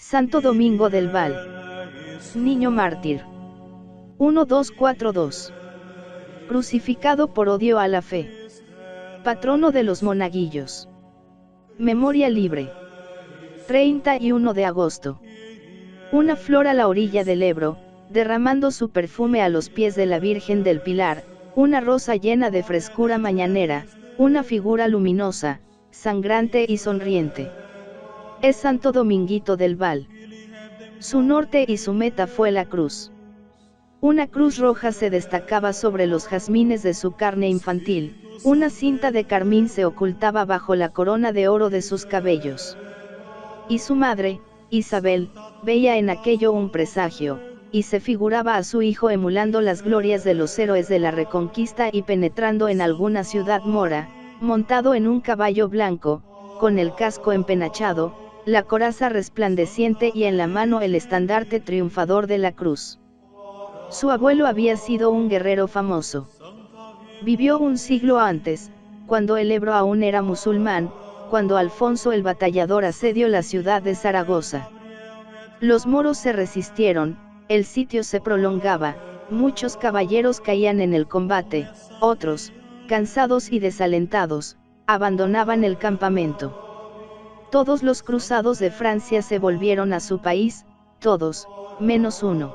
Santo Domingo del Val. Niño mártir. 1242. Crucificado por odio a la fe. Patrono de los monaguillos. Memoria libre. 31 de agosto. Una flor a la orilla del Ebro, derramando su perfume a los pies de la Virgen del Pilar, una rosa llena de frescura mañanera, una figura luminosa, sangrante y sonriente. Es Santo Dominguito del Val. Su norte y su meta fue la cruz. Una cruz roja se destacaba sobre los jazmines de su carne infantil, una cinta de carmín se ocultaba bajo la corona de oro de sus cabellos. Y su madre, Isabel, veía en aquello un presagio, y se figuraba a su hijo emulando las glorias de los héroes de la Reconquista y penetrando en alguna ciudad mora, montado en un caballo blanco, con el casco empenachado, la coraza resplandeciente y en la mano el estandarte triunfador de la cruz. Su abuelo había sido un guerrero famoso. Vivió un siglo antes, cuando el Ebro aún era musulmán, cuando Alfonso el Batallador asedió la ciudad de Zaragoza. Los moros se resistieron, el sitio se prolongaba, muchos caballeros caían en el combate, otros, cansados y desalentados, abandonaban el campamento. Todos los cruzados de Francia se volvieron a su país, todos, menos uno.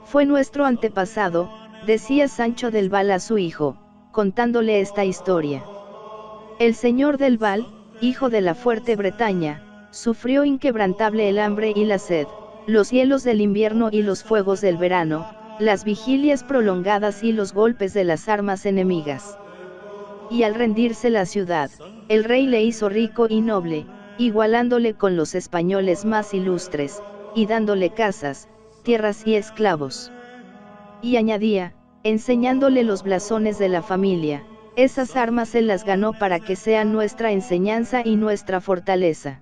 Fue nuestro antepasado, decía Sancho del Val a su hijo, contándole esta historia. El señor del Val, hijo de la fuerte Bretaña, sufrió inquebrantable el hambre y la sed, los hielos del invierno y los fuegos del verano, las vigilias prolongadas y los golpes de las armas enemigas. Y al rendirse la ciudad, el rey le hizo rico y noble, igualándole con los españoles más ilustres, y dándole casas, tierras y esclavos. Y añadía, enseñándole los blasones de la familia, esas armas él las ganó para que sean nuestra enseñanza y nuestra fortaleza.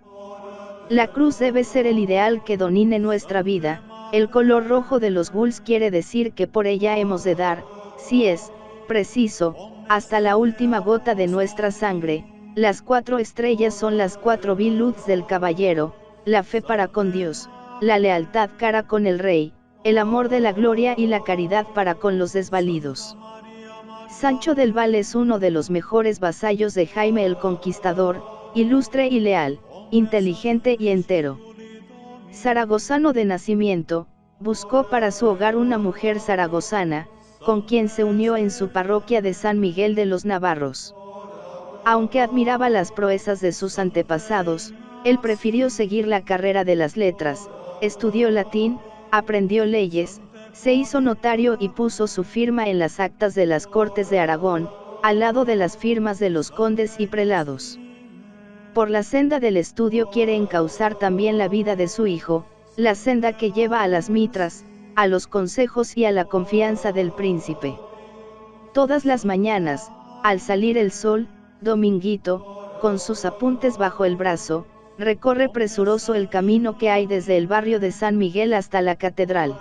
La cruz debe ser el ideal que domine nuestra vida, el color rojo de los gules quiere decir que por ella hemos de dar, si es preciso, hasta la última gota de nuestra sangre. Las 4 estrellas son las 4 virtudes del caballero, la fe para con Dios, la lealtad cara con el rey, el amor de la gloria y la caridad para con los desvalidos. Sancho del Val es uno de los mejores vasallos de Jaime el Conquistador, ilustre y leal, inteligente y entero. Zaragozano de nacimiento, buscó para su hogar una mujer zaragozana, con quien se unió en su parroquia de San Miguel de los Navarros. Aunque admiraba las proezas de sus antepasados, él prefirió seguir la carrera de las letras, estudió latín, aprendió leyes, se hizo notario y puso su firma en las actas de las Cortes de Aragón, al lado de las firmas de los condes y prelados. Por la senda del estudio quiere encauzar también la vida de su hijo, la senda que lleva a las mitras, a los consejos y a la confianza del príncipe. Todas las mañanas, al salir el sol, Dominguito, con sus apuntes bajo el brazo, recorre presuroso el camino que hay desde el barrio de San Miguel hasta la catedral.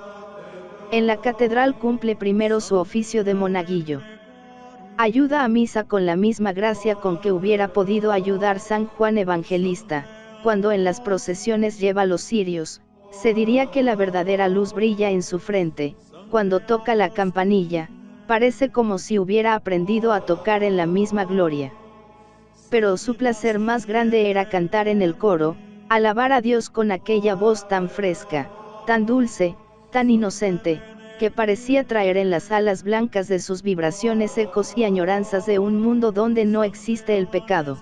En la catedral cumple primero su oficio de monaguillo. Ayuda a misa con la misma gracia con que hubiera podido ayudar San Juan Evangelista, cuando en las procesiones lleva los cirios, se diría que la verdadera luz brilla en su frente, cuando toca la campanilla, parece como si hubiera aprendido a tocar en la misma gloria. Pero su placer más grande era cantar en el coro, alabar a Dios con aquella voz tan fresca, tan dulce, tan inocente, que parecía traer en las alas blancas de sus vibraciones ecos y añoranzas de un mundo donde no existe el pecado.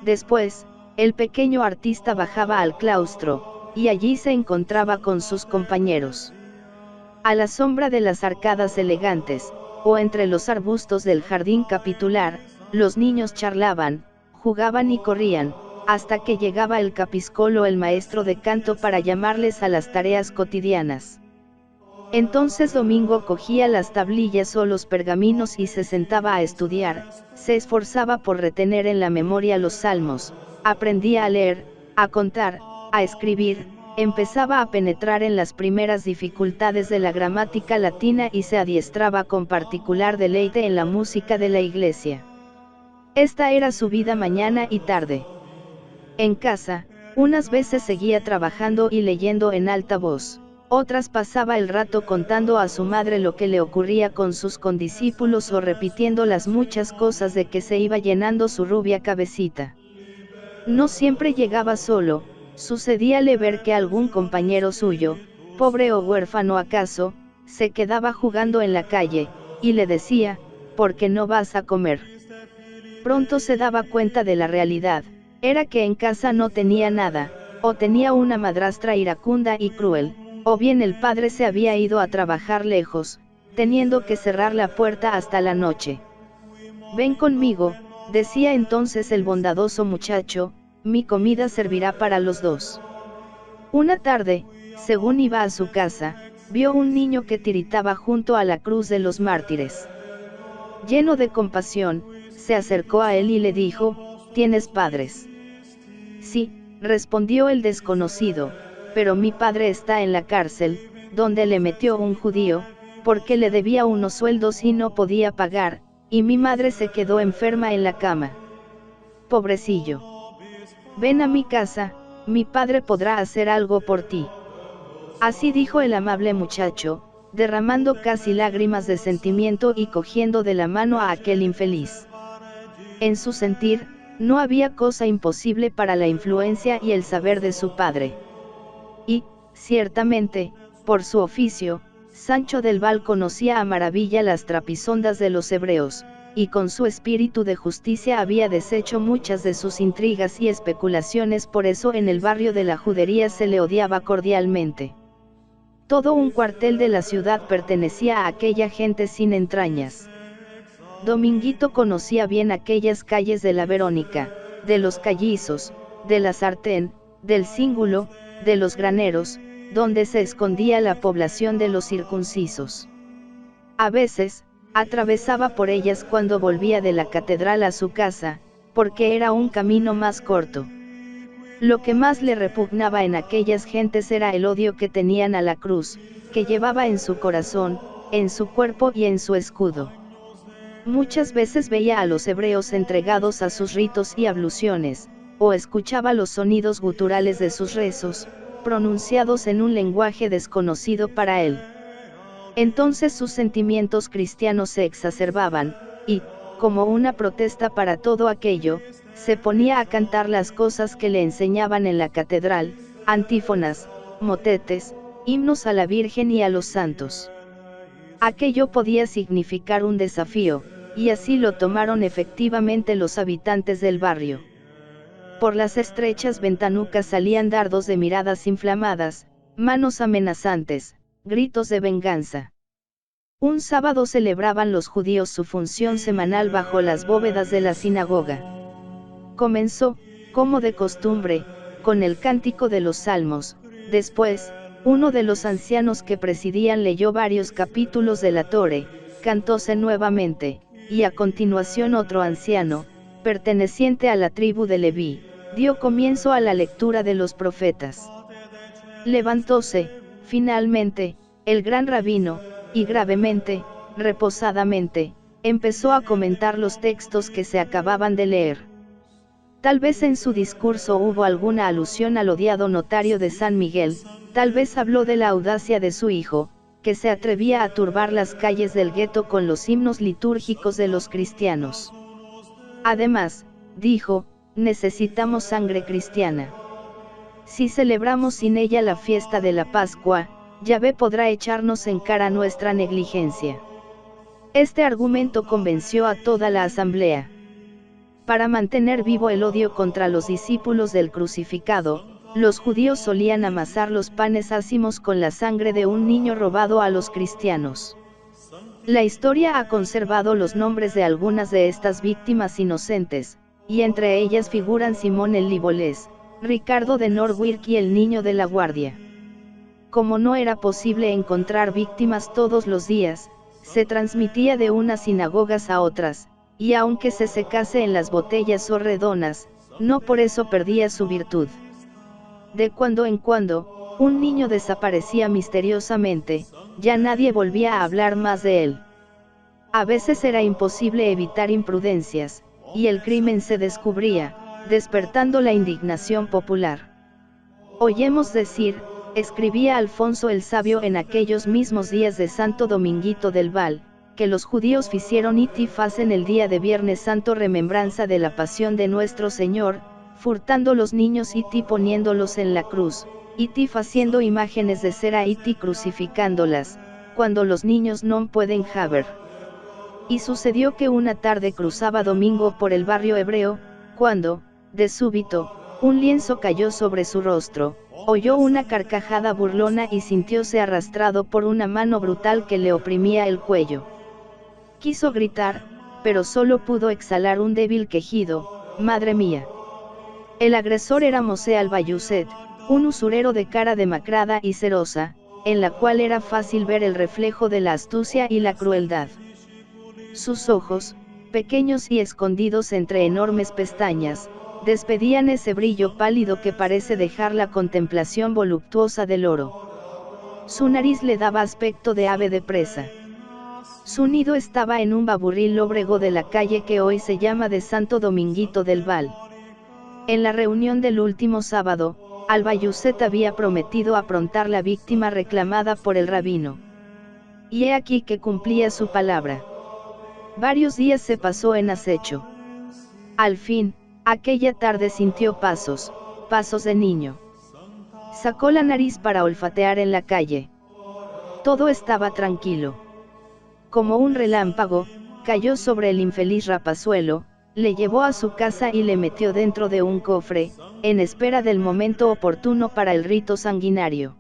Después, el pequeño artista bajaba al claustro, y allí se encontraba con sus compañeros. A la sombra de las arcadas elegantes, o entre los arbustos del jardín capitular, los niños charlaban, jugaban y corrían, hasta que llegaba el capiscolo, el maestro de canto, para llamarles a las tareas cotidianas. Entonces Domingo cogía las tablillas o los pergaminos y se sentaba a estudiar, se esforzaba por retener en la memoria los salmos, aprendía a leer, a contar, a escribir, empezaba a penetrar en las primeras dificultades de la gramática latina y se adiestraba con particular deleite en la música de la iglesia. Esta era su vida mañana y tarde. En casa, Unas veces seguía trabajando y leyendo en alta voz, otras pasaba el rato contando a su madre lo que le ocurría con sus condiscípulos o repitiendo las muchas cosas de que se iba llenando su rubia cabecita. No siempre llegaba solo, sucedíale ver que algún compañero suyo, pobre o huérfano acaso, se quedaba jugando en la calle, y le decía, ¿por qué no vas a comer? Pronto se daba cuenta de la realidad, era que en casa no tenía nada, o tenía una madrastra iracunda y cruel, o bien el padre se había ido a trabajar lejos, teniendo que cerrar la puerta hasta la noche. Ven conmigo, decía entonces el bondadoso muchacho, mi comida servirá para los dos. Una tarde, según iba a su casa, vio un niño que tiritaba junto a la cruz de los mártires. Lleno de compasión, se acercó a él y le dijo, ¿tienes padres? Sí, respondió el desconocido, pero mi padre está en la cárcel, donde le metió un judío, porque le debía unos sueldos y no podía pagar, y mi madre se quedó enferma en la cama. Pobrecillo. Ven a mi casa, mi padre podrá hacer algo por ti. Así dijo el amable muchacho, derramando casi lágrimas de sentimiento y cogiendo de la mano a aquel infeliz. En su sentir, no había cosa imposible para la influencia y el saber de su padre. Y, ciertamente, por su oficio, Sancho del Val conocía a maravilla las trapisondas de los hebreos, y con su espíritu de justicia había deshecho muchas de sus intrigas y especulaciones, por eso en el barrio de la Judería se le odiaba cordialmente. Todo un cuartel de la ciudad pertenecía a aquella gente sin entrañas. Dominguito conocía bien aquellas calles de la Verónica, de los Callizos, de la Sartén, del Cíngulo, de los Graneros, donde se escondía la población de los circuncisos. A veces, atravesaba por ellas cuando volvía de la catedral a su casa, porque era un camino más corto. Lo que más le repugnaba en aquellas gentes era el odio que tenían a la cruz, que llevaba en su corazón, en su cuerpo y en su escudo. Muchas veces veía a los hebreos entregados a sus ritos y abluciones, o escuchaba los sonidos guturales de sus rezos, pronunciados en un lenguaje desconocido para él. Entonces sus sentimientos cristianos se exacerbaban, y, como una protesta para todo aquello, se ponía a cantar las cosas que le enseñaban en la catedral, antífonas, motetes, himnos a la Virgen y a los santos. Aquello podía significar un desafío, y así lo tomaron efectivamente los habitantes del barrio. Por las estrechas ventanucas salían dardos de miradas inflamadas, manos amenazantes, gritos de venganza. Un sábado celebraban los judíos su función semanal bajo las bóvedas de la sinagoga. Comenzó, como de costumbre, con el cántico de los salmos. Después, uno de los ancianos que presidían leyó varios capítulos de la Tore, cantóse nuevamente, y a continuación otro anciano, perteneciente a la tribu de Leví, dio comienzo a la lectura de los profetas. Levantóse, finalmente, el gran rabino, y gravemente, reposadamente, empezó a comentar los textos que se acababan de leer. Tal vez en su discurso hubo alguna alusión al odiado notario de San Miguel, tal vez habló de la audacia de su hijo, que se atrevía a turbar las calles del gueto con los himnos litúrgicos de los cristianos. Además, dijo, necesitamos sangre cristiana. Si celebramos sin ella la fiesta de la Pascua, Yahvé podrá echarnos en cara nuestra negligencia. Este argumento convenció a toda la asamblea. Para mantener vivo el odio contra los discípulos del crucificado, los judíos solían amasar los panes ácimos con la sangre de un niño robado a los cristianos. La historia ha conservado los nombres de algunas de estas víctimas inocentes, y entre ellas figuran Simón el Libolés, Ricardo de Norwirk y el niño de la guardia. Como no era posible encontrar víctimas todos los días, se transmitía de unas sinagogas a otras, y aunque se secase en las botellas o redonas, no por eso perdía su virtud. De cuando en cuando, un niño desaparecía misteriosamente, ya nadie volvía a hablar más de él. A veces era imposible evitar imprudencias, y el crimen se descubría, despertando la indignación popular. Oyemos decir, escribía Alfonso el Sabio en aquellos mismos días de Santo Dominguito del Val, que los judíos ficieron iti facen el día de Viernes Santo remembranza de la pasión de nuestro Señor, furtando los niños iti poniéndolos en la cruz, iti faciendo imágenes de cera iti crucificándolas, cuando los niños no pueden haber. Y sucedió que una tarde cruzaba Domingo por el barrio hebreo, cuando, de súbito, un lienzo cayó sobre su rostro, oyó una carcajada burlona y sintióse arrastrado por una mano brutal que le oprimía el cuello. Quiso gritar, pero solo pudo exhalar un débil quejido, «Madre mía». El agresor era Mosé Albayuzet, un usurero de cara demacrada y cerosa, en la cual era fácil ver el reflejo de la astucia y la crueldad. Sus ojos, pequeños y escondidos entre enormes pestañas, despedían ese brillo pálido que parece dejar la contemplación voluptuosa del oro. Su nariz le daba aspecto de ave de presa. Su nido estaba en un baburril lóbrego de la calle que hoy se llama de Santo Dominguito del Val. En la reunión del último sábado, Albayuzet había prometido aprontar la víctima reclamada por el rabino. Y he aquí que cumplía su palabra. Varios días se pasó en acecho. Al fin, aquella tarde sintió pasos de niño. Sacó la nariz para olfatear en la calle. Todo estaba tranquilo. Como un relámpago, cayó sobre el infeliz rapazuelo, le llevó a su casa y le metió dentro de un cofre, en espera del momento oportuno para el rito sanguinario.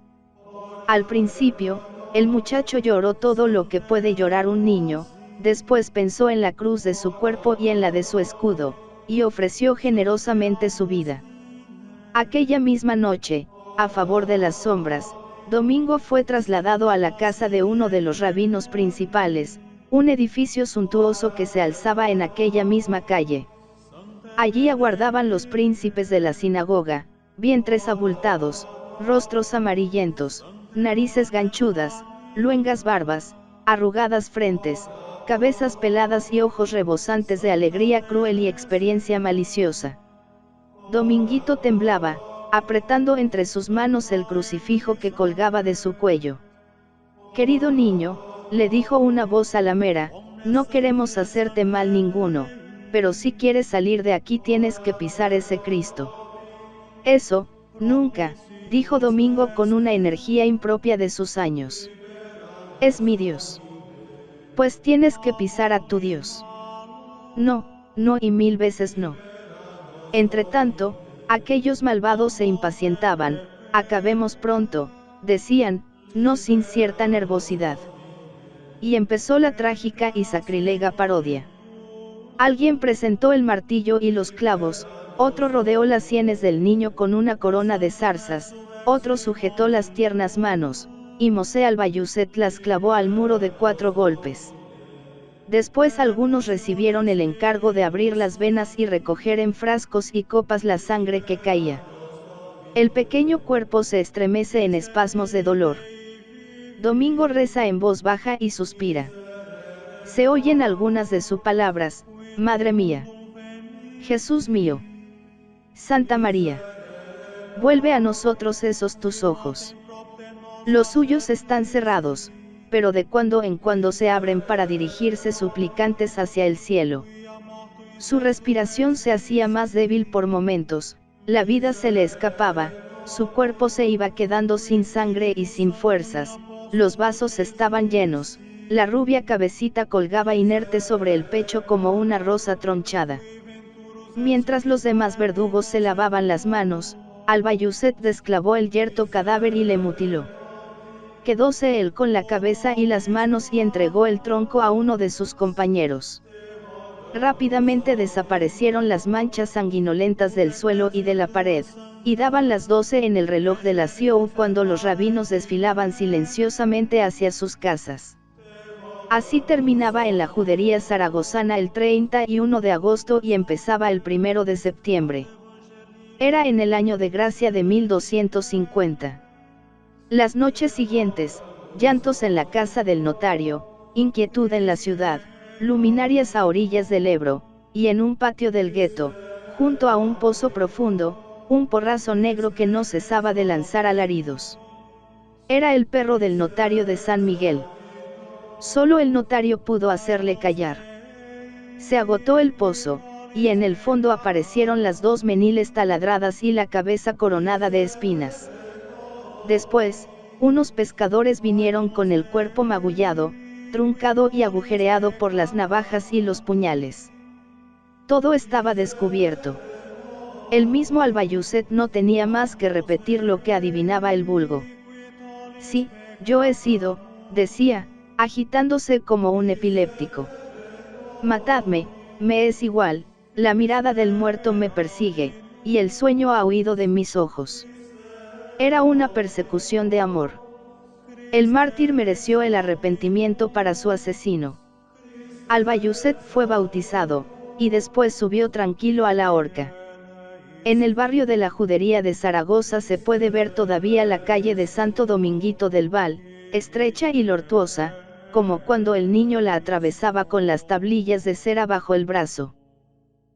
Al principio, el muchacho lloró todo lo que puede llorar un niño, después pensó en la cruz de su cuerpo y en la de su escudo, y ofreció generosamente su vida. Aquella misma noche, a favor de las sombras, Domingo fue trasladado a la casa de uno de los rabinos principales, un edificio suntuoso que se alzaba en aquella misma calle. Allí aguardaban los príncipes de la sinagoga, vientres abultados, rostros amarillentos, narices ganchudas, luengas barbas, arrugadas frentes, cabezas peladas y ojos rebosantes de alegría cruel y experiencia maliciosa. Dominguito temblaba, apretando entre sus manos el crucifijo que colgaba de su cuello. «Querido niño», le dijo una voz alamera, «no queremos hacerte mal ninguno, pero si quieres salir de aquí tienes que pisar ese Cristo». «Eso, nunca», dijo Domingo con una energía impropia de sus años. «Es mi Dios». «Pues tienes que pisar a tu Dios». «No, no y 1000 veces no». Entretanto, aquellos malvados se impacientaban, «acabemos pronto», decían, no sin cierta nervosidad. Y empezó la trágica y sacrilega parodia. Alguien presentó el martillo y los clavos, otro rodeó las sienes del niño con una corona de zarzas, otro sujetó las tiernas manos, y Mosé Albayuzet las clavó al muro de 4 golpes. Después algunos recibieron el encargo de abrir las venas y recoger en frascos y copas la sangre que caía. El pequeño cuerpo se estremece en espasmos de dolor. Domingo reza en voz baja y suspira. Se oyen algunas de sus palabras, «Madre mía», «Jesús mío», «Santa María». Vuelve a nosotros esos tus ojos. Los suyos están cerrados, pero de cuando en cuando se abren para dirigirse suplicantes hacia el cielo. Su respiración se hacía más débil por momentos, la vida se le escapaba, su cuerpo se iba quedando sin sangre y sin fuerzas, los vasos estaban llenos, la rubia cabecita colgaba inerte sobre el pecho como una rosa tronchada. Mientras los demás verdugos se lavaban las manos, Albayuzet desclavó el yerto cadáver y le mutiló. Quedóse él con la cabeza y las manos y entregó el tronco a uno de sus compañeros. Rápidamente desaparecieron las manchas sanguinolentas del suelo y de la pared, y daban las 12 en el reloj de la CIO cuando los rabinos desfilaban silenciosamente hacia sus casas. Así terminaba en la judería zaragozana el 31 de agosto y empezaba el 1 de septiembre. Era en el año de gracia de 1250. Las noches siguientes, llantos en la casa del notario, inquietud en la ciudad, luminarias a orillas del Ebro, y en un patio del gueto, junto a un pozo profundo, un porrazo negro que no cesaba de lanzar alaridos. Era el perro del notario de San Miguel. Solo el notario pudo hacerle callar. Se agotó el pozo, y en el fondo aparecieron las dos meniles taladradas y la cabeza coronada de espinas. Después, unos pescadores vinieron con el cuerpo magullado, truncado y agujereado por las navajas y los puñales. Todo estaba descubierto. El mismo Albayuzet no tenía más que repetir lo que adivinaba el vulgo. Sí, yo he sido, decía, agitándose como un epiléptico. Matadme, me es igual, la mirada del muerto me persigue, y el sueño ha huido de mis ojos. Era una persecución de amor. El mártir mereció el arrepentimiento para su asesino. Albayuzet fue bautizado, y después subió tranquilo a la horca. En el barrio de la Judería de Zaragoza se puede ver todavía la calle de Santo Dominguito del Val, estrecha y tortuosa, como cuando el niño la atravesaba con las tablillas de cera bajo el brazo.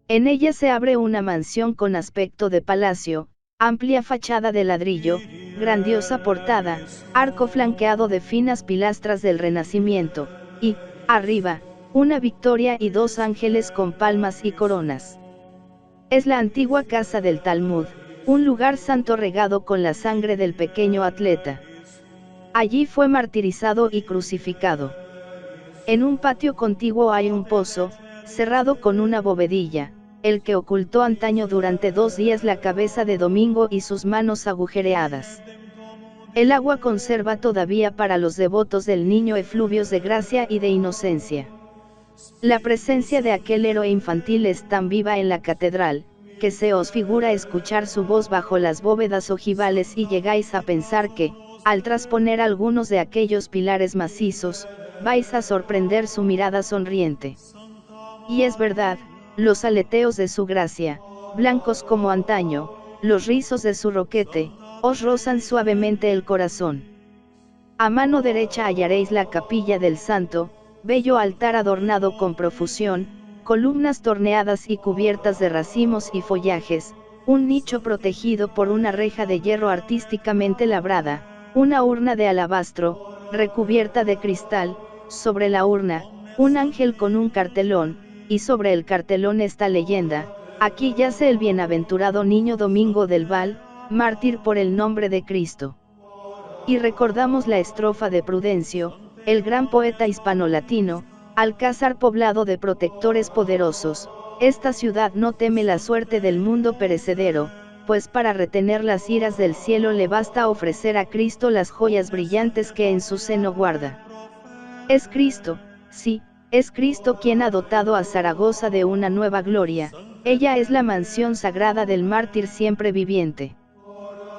En ella se abre una mansión con aspecto de palacio, amplia fachada de ladrillo, grandiosa portada, arco flanqueado de finas pilastras del Renacimiento, y, arriba, una Victoria y dos ángeles con palmas y coronas. Es la antigua casa del Talmud, un lugar santo regado con la sangre del pequeño atleta. Allí fue martirizado y crucificado. En un patio contiguo hay un pozo, cerrado con una bovedilla, el que ocultó antaño durante 2 días la cabeza de Domingo y sus manos agujereadas. El agua conserva todavía para los devotos del niño efluvios de gracia y de inocencia. La presencia de aquel héroe infantil es tan viva en la catedral, que se os figura escuchar su voz bajo las bóvedas ojivales y llegáis a pensar que, al trasponer algunos de aquellos pilares macizos, vais a sorprender su mirada sonriente. Y es verdad, los aleteos de su gracia, blancos como antaño, los rizos de su roquete, os rozan suavemente el corazón. A mano derecha hallaréis la capilla del santo, bello altar adornado con profusión, columnas torneadas y cubiertas de racimos y follajes, un nicho protegido por una reja de hierro artísticamente labrada, una urna de alabastro, recubierta de cristal, sobre la urna, un ángel con un cartelón, y sobre el cartelón esta leyenda: aquí yace el bienaventurado niño Domingo del Val, mártir por el nombre de Cristo. Y recordamos la estrofa de Prudencio, el gran poeta hispano-latino: Alcázar poblado de protectores poderosos, esta ciudad no teme la suerte del mundo perecedero, pues para retener las iras del cielo le basta ofrecer a Cristo las joyas brillantes que en su seno guarda. Es Cristo, sí, es Cristo quien ha dotado a Zaragoza de una nueva gloria, ella es la mansión sagrada del mártir siempre viviente.